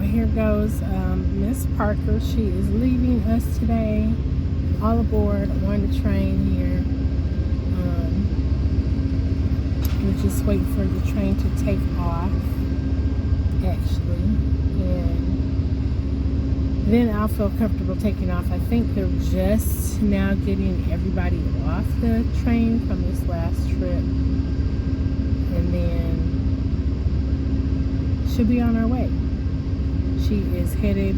here goes Miss Parker. She is leaving us today. All aboard on the train here. We're just waiting for the train to take off, actually. And then I'll feel comfortable taking off. I think they're just now getting everybody off the train from this last trip. And then she'll be on our way. She is headed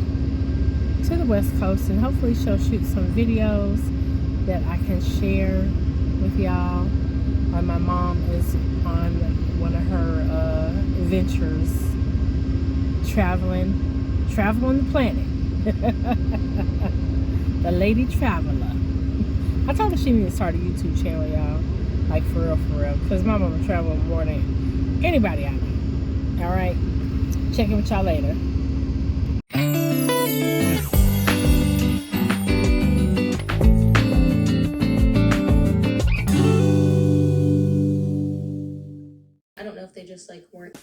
to the West Coast, and hopefully she'll shoot some videos that I can share with y'all. My mom is on one of her ventures, traveling the planet. The lady traveler. I told her she needed to start a YouTube channel, y'all. Like, for real, because my mama traveled more than anybody I know. All right, check in with y'all later. I don't know if they just like weren't.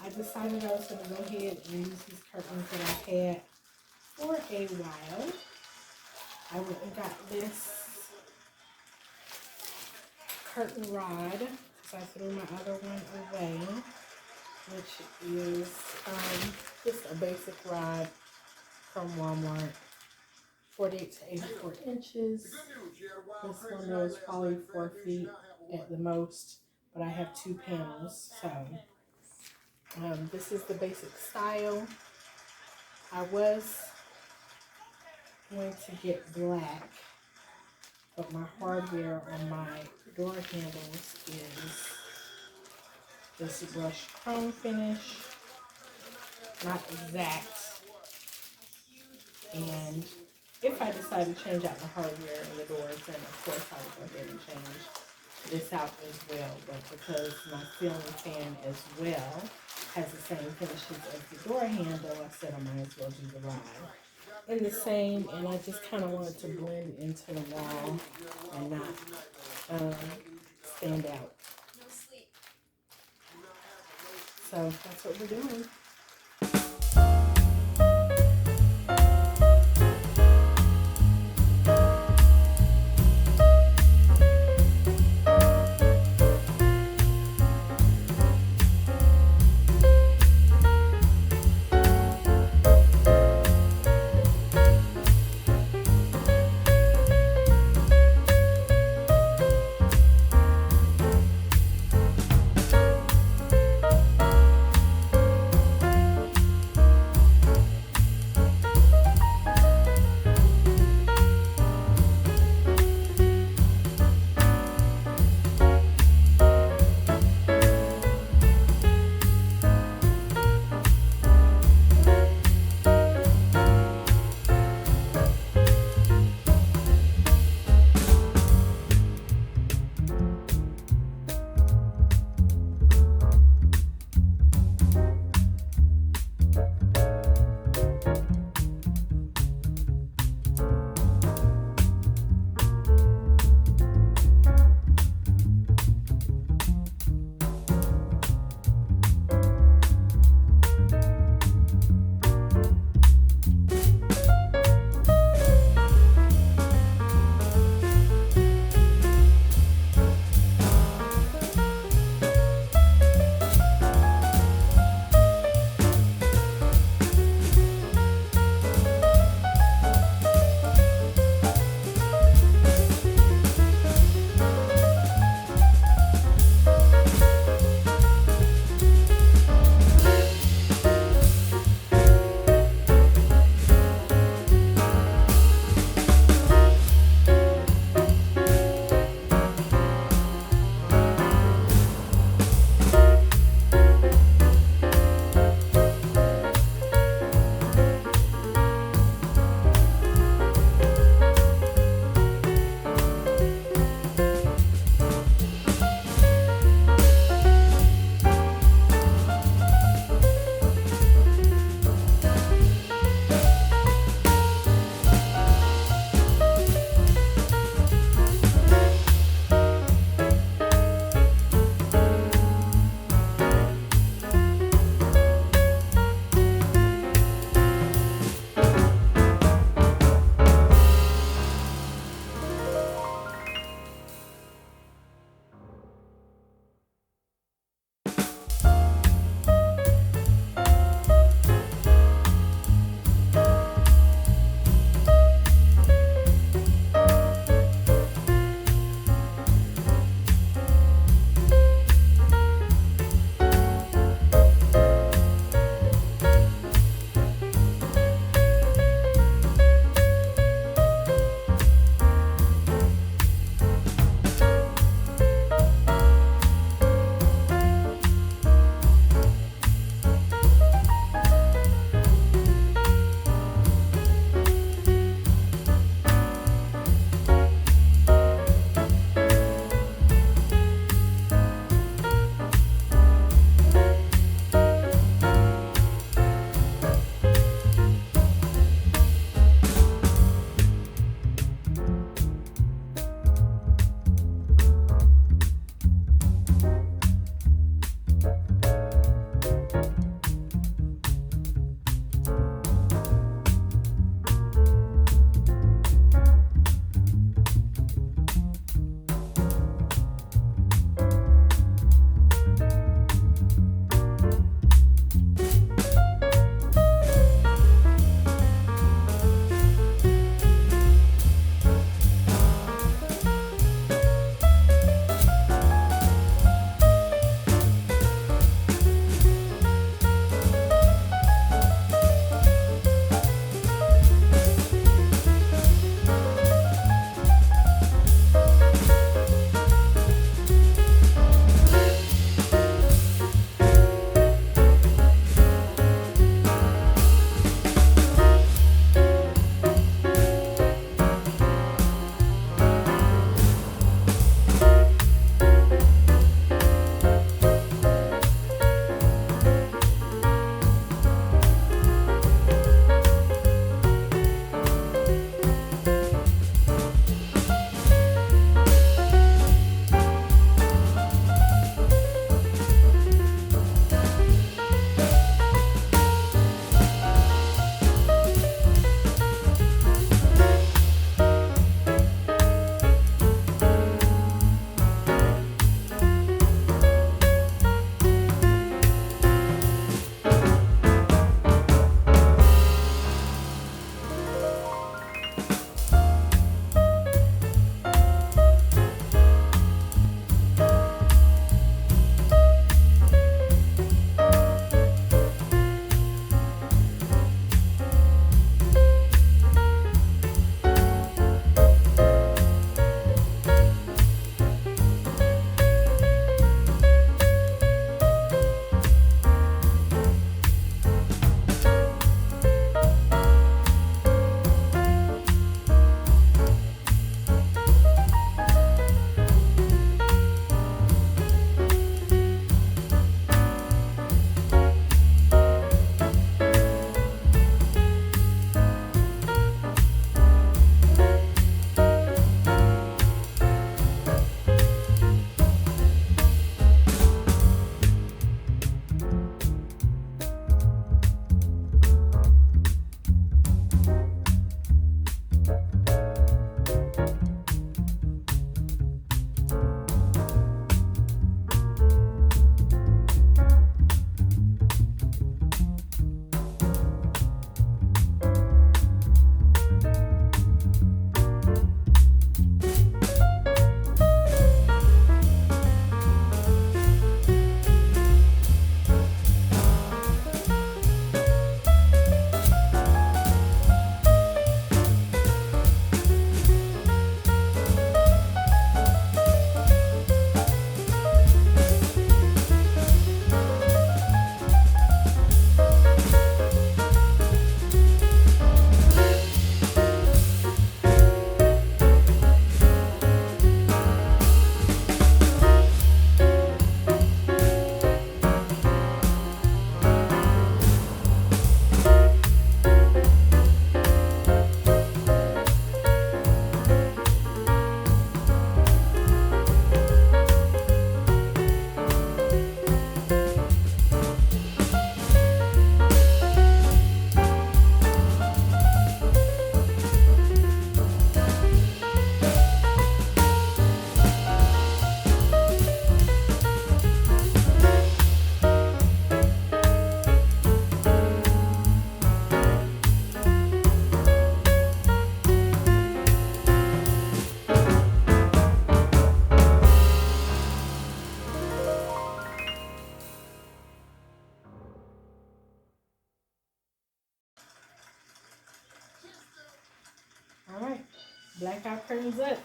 I decided I was going to go ahead and use these curtains that I've had for a while. I went and got this curtain rod because I threw my other one away, which is just a basic rod from Walmart, 48 to 84 inches. This window is probably 4 feet at the most, but I have 2 panels, so this is the basic style. I was going to get black, but my hardware on my door handles is this brushed chrome finish, not exact. And if I decide to change out the hardware in the doors, then of course I will go ahead and change this out as well. But because my ceiling fan as well has the same finishes as the door handle, I said I might as well do the rod in the same, and I just kind of wanted to blend into the wall and not stand out. So that's what we're doing. blackout curtains up.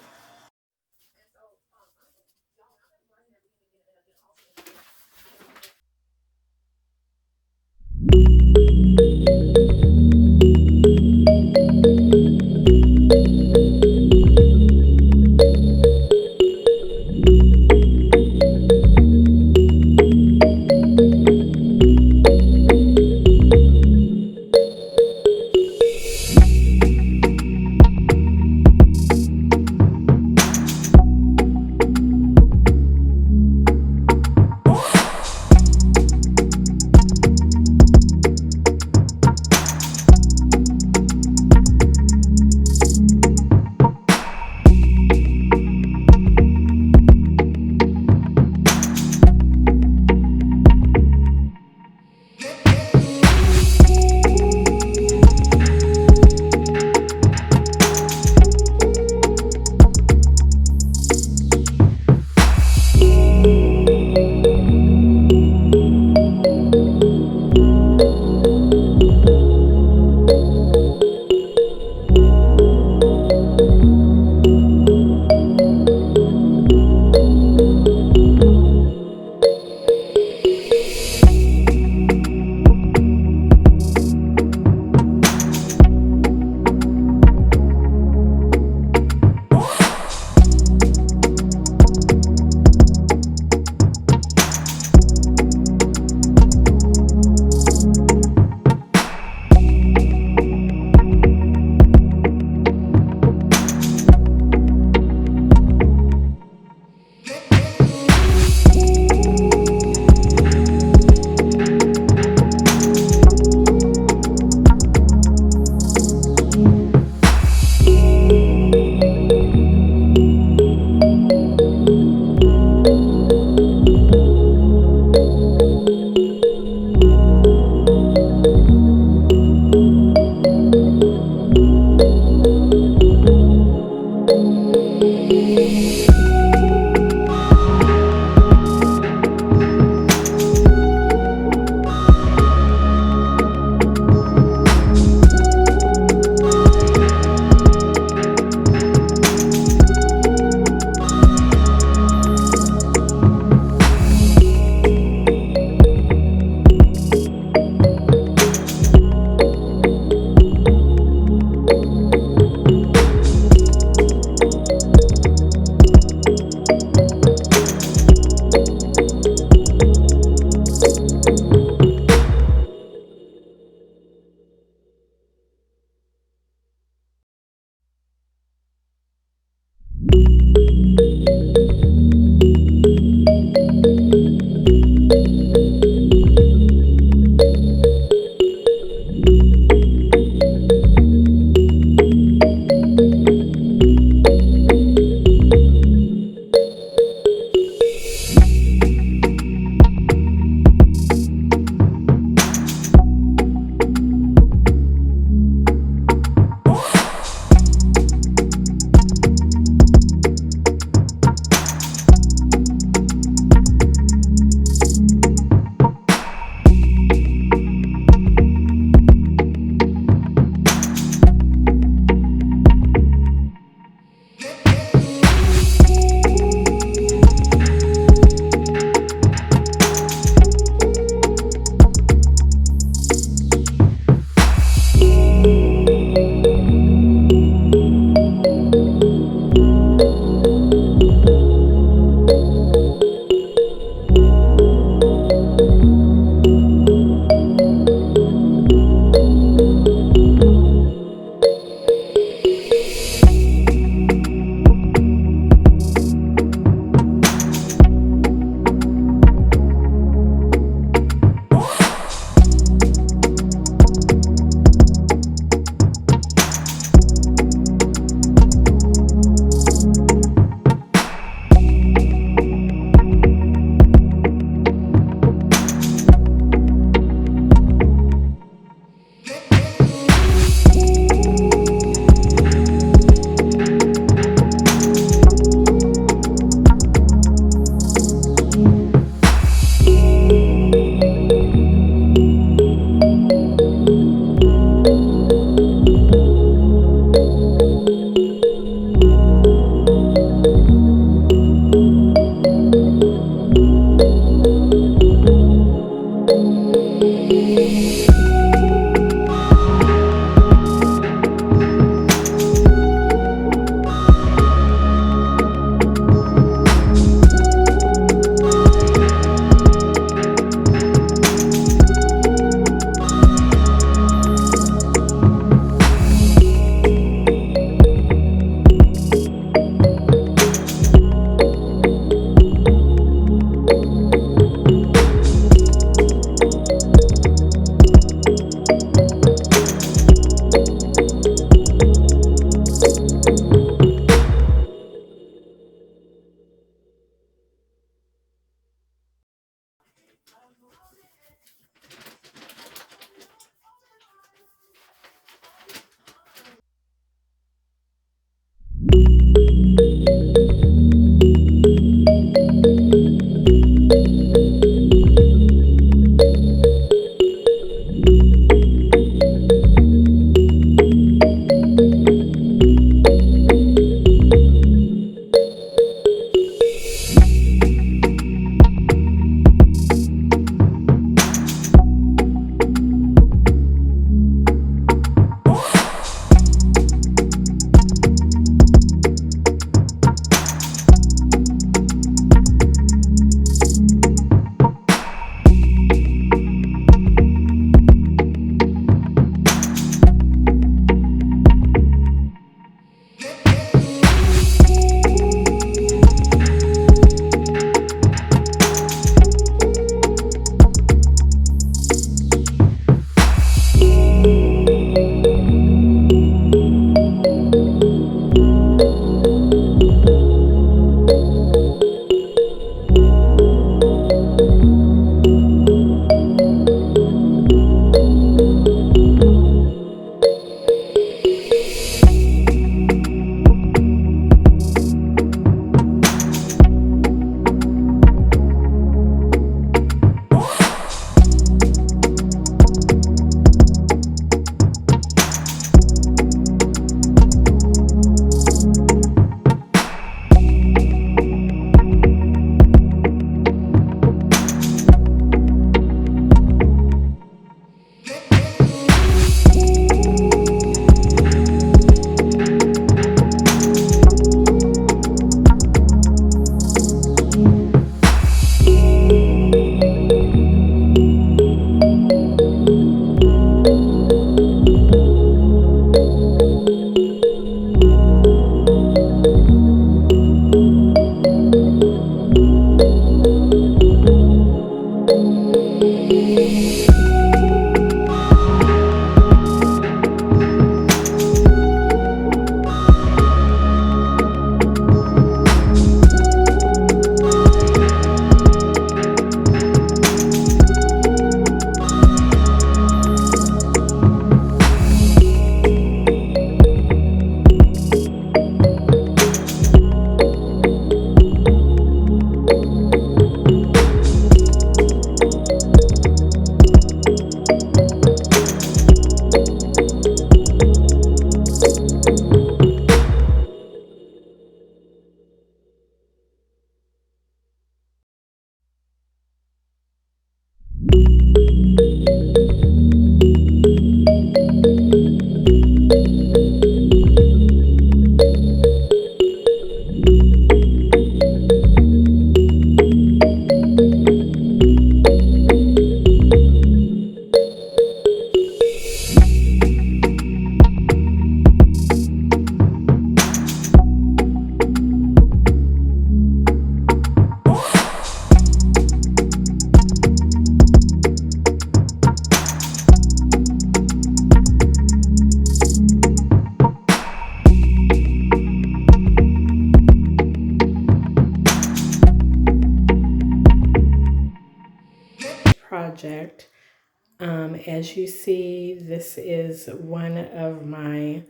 As you see, this is one of my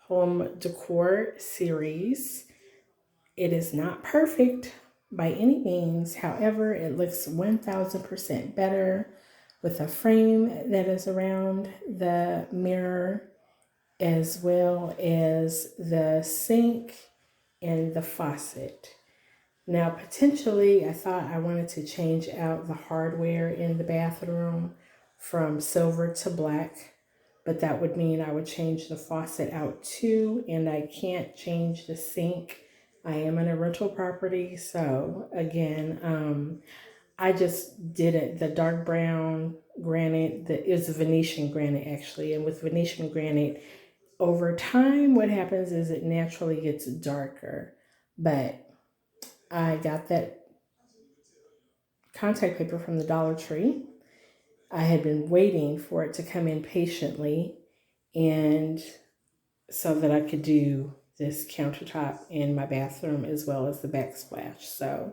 home decor series. It is not perfect by any means. However, it looks 1000% better with a frame that is around the mirror, as well as the sink and the faucet. Now, potentially, I thought I wanted to change out the hardware in the bathroom from silver to black, but that would mean I would change the faucet out too, and I can't change the sink. I am in a rental property, so again, I just did it. The dark brown granite that is Venetian granite actually, and with Venetian granite, over time, what happens is it naturally gets darker, but I got that contact paper from the Dollar Tree. I had been waiting for it to come in patiently, and so that I could do this countertop in my bathroom as well as the backsplash. So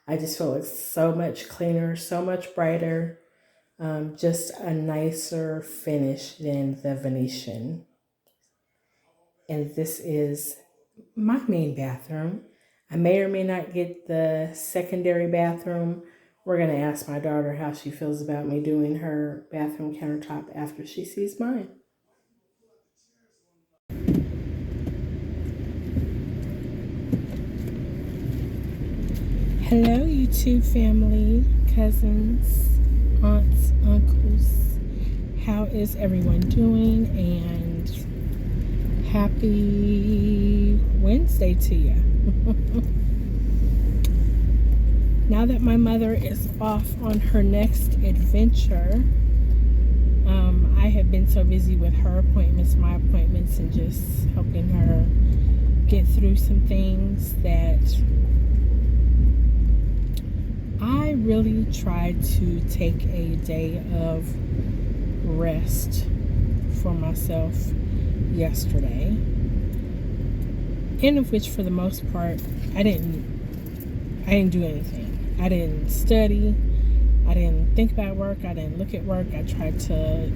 I just feel it's so much cleaner, so much brighter, just a nicer finish than the Venetian. And this is my main bathroom. I may or may not get the secondary bathroom. We're going to ask my daughter how she feels about me doing her bathroom countertop after she sees mine. Hello, YouTube family, cousins, aunts, uncles. How is everyone doing? And happy Wednesday to you. Now that my mother is off on her next adventure, I have been so busy with her appointments, my appointments, and just helping her get through some things that I really tried to take a day of rest for myself yesterday, in of which for the most part I didn't do anything. I didn't study, I didn't think about work, I didn't look at work. I tried to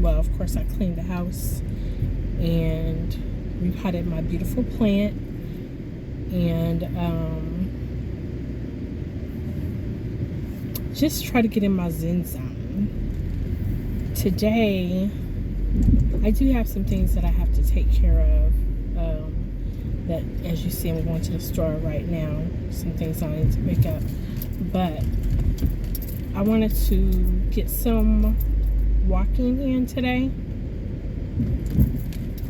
well, of course, I cleaned the house and repotted my beautiful plant, and just try to get in my Zen zone. Today I do have some things that I have to take care of, that, as you see, I'm going to the store right now. Some things I need to pick up, but I wanted to get some walking in today.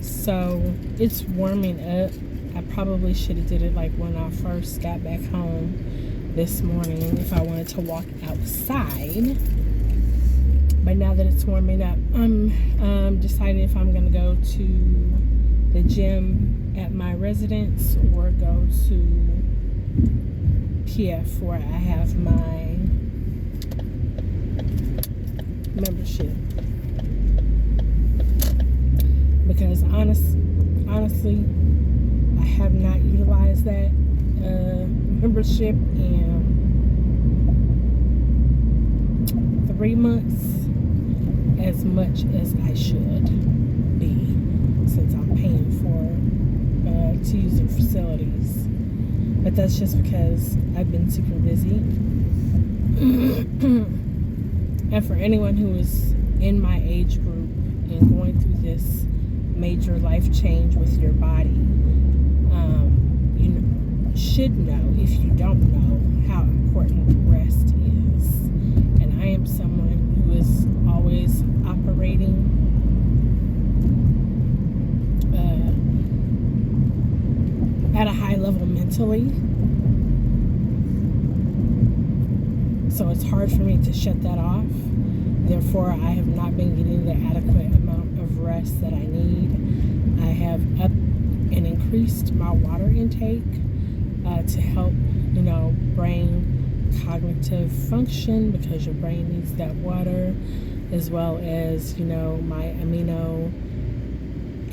So it's warming up. I probably should have did it like when I first got back home this morning if I wanted to walk outside. But now that it's warming up, I'm deciding if I'm going to go to the gym at my residence or go to PF where I have my membership. Because honestly, I have not utilized that membership in 3 months as much as I should be, since I'm paying for to use their facilities. But that's just because I've been super busy. And for anyone who is in my age group and going through this major life change with your body, you should know, if you don't know, how important rest is. And I am someone who is always operating at a high level mentally. So it's hard for me to shut that off. Therefore, I have not been getting the adequate amount of rest that I need. I have upped and increased my water intake to help, brain cognitive function, because your brain needs that water, as well as, my amino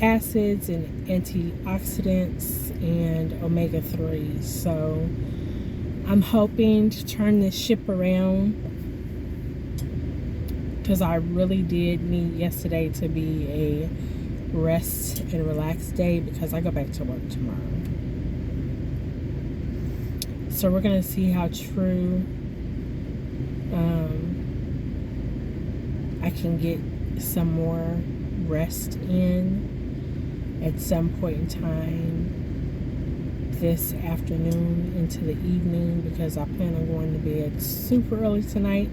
acids and antioxidants and omega-3s. So I'm hoping to turn this ship around because I really did need yesterday to be a rest and relax day because I go back to work tomorrow. So we're going to see how true I can get some more rest in at some point in time this afternoon into the evening, because I plan on going to bed super early tonight.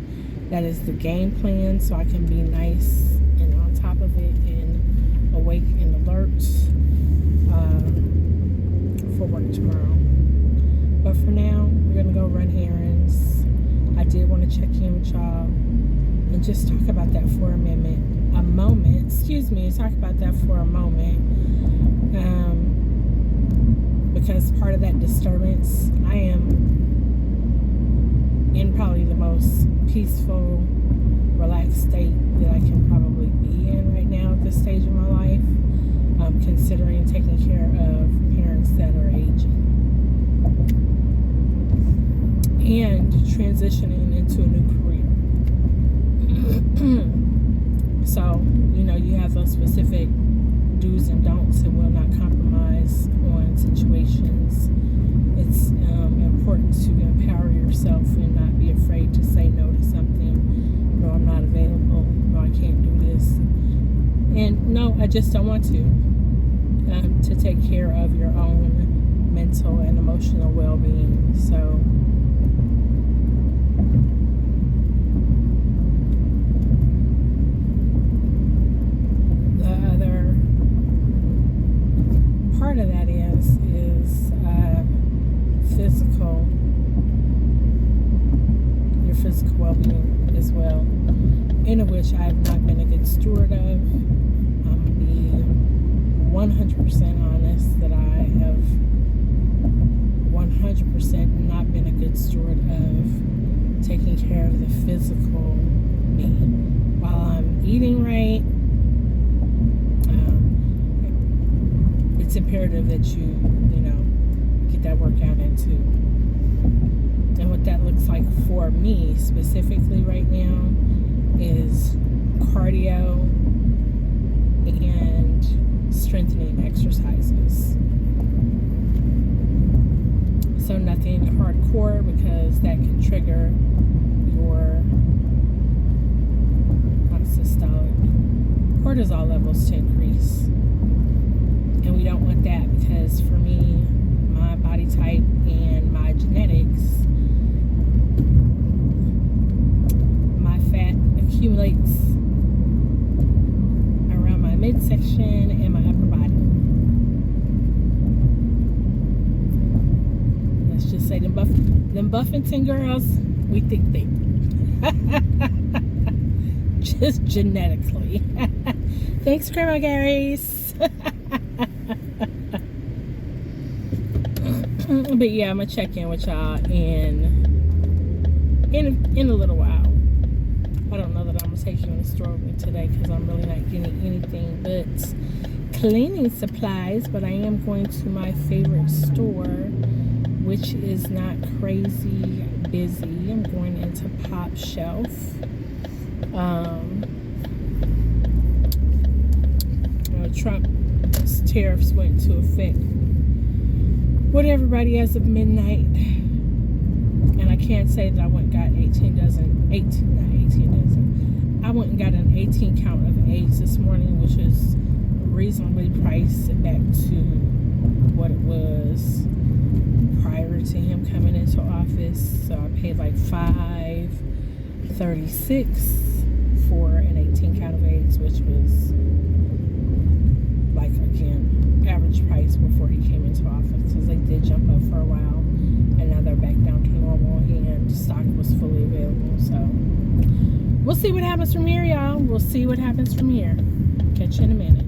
That is the game plan, so I can be nice and on top of it and awake and alert for work tomorrow. But for now, we're gonna go run errands. I did want to check in with y'all and just talk about that for a moment. Talk about that for a moment. Because part of that disturbance, I am in probably the most peaceful, relaxed state that I can probably be in right now at this stage of my life, considering taking care of parents that are aging and transitioning into a new career. So, you have those specific do's and don'ts and will not compromise on situations. It's important to empower yourself and not be afraid to say no to something. No, I'm not available. No, I can't do this. And no, I just don't want to take care of your own mental and emotional well-being. So the other part of that is your physical well-being as well, in which I have not been a good steward of. I'm going to be 100% honest that I have 100% not been a good steward of taking care of the physical me. While I'm eating right, it's imperative that you get that workout in too. And what that looks like for me specifically right now is cardio and strengthening exercises. So nothing hardcore, because that can trigger your systolic cortisol levels to increase. And we don't want that, because for me, my body type and my genetics, my fat accumulates around my midsection and my upper body. Let's just say them Buffington girls, we think they just genetically. Thanks, Grandma Gary's. But yeah, I'm gonna check in with y'all in a little while. I don't know that I'm gonna take you in the store with me today, because I'm really not getting anything but cleaning supplies. But I am going to my favorite store, which is not crazy busy. I'm going into Pop Shelf. Trump's tariffs went into effect with everybody as of midnight, and I can't say that I went and got 18 dozen. I went and got an 18 count of eggs this morning, which is reasonably priced back to what it was prior to him coming into office. So I paid like $5.36 for an 18 count of eggs, which was like, again, average price before he came into office, because they did jump up for a while and now they're back down to normal, and stock was fully available. So we'll see what happens from here, y'all. We'll see what happens from here. Catch you in a minute.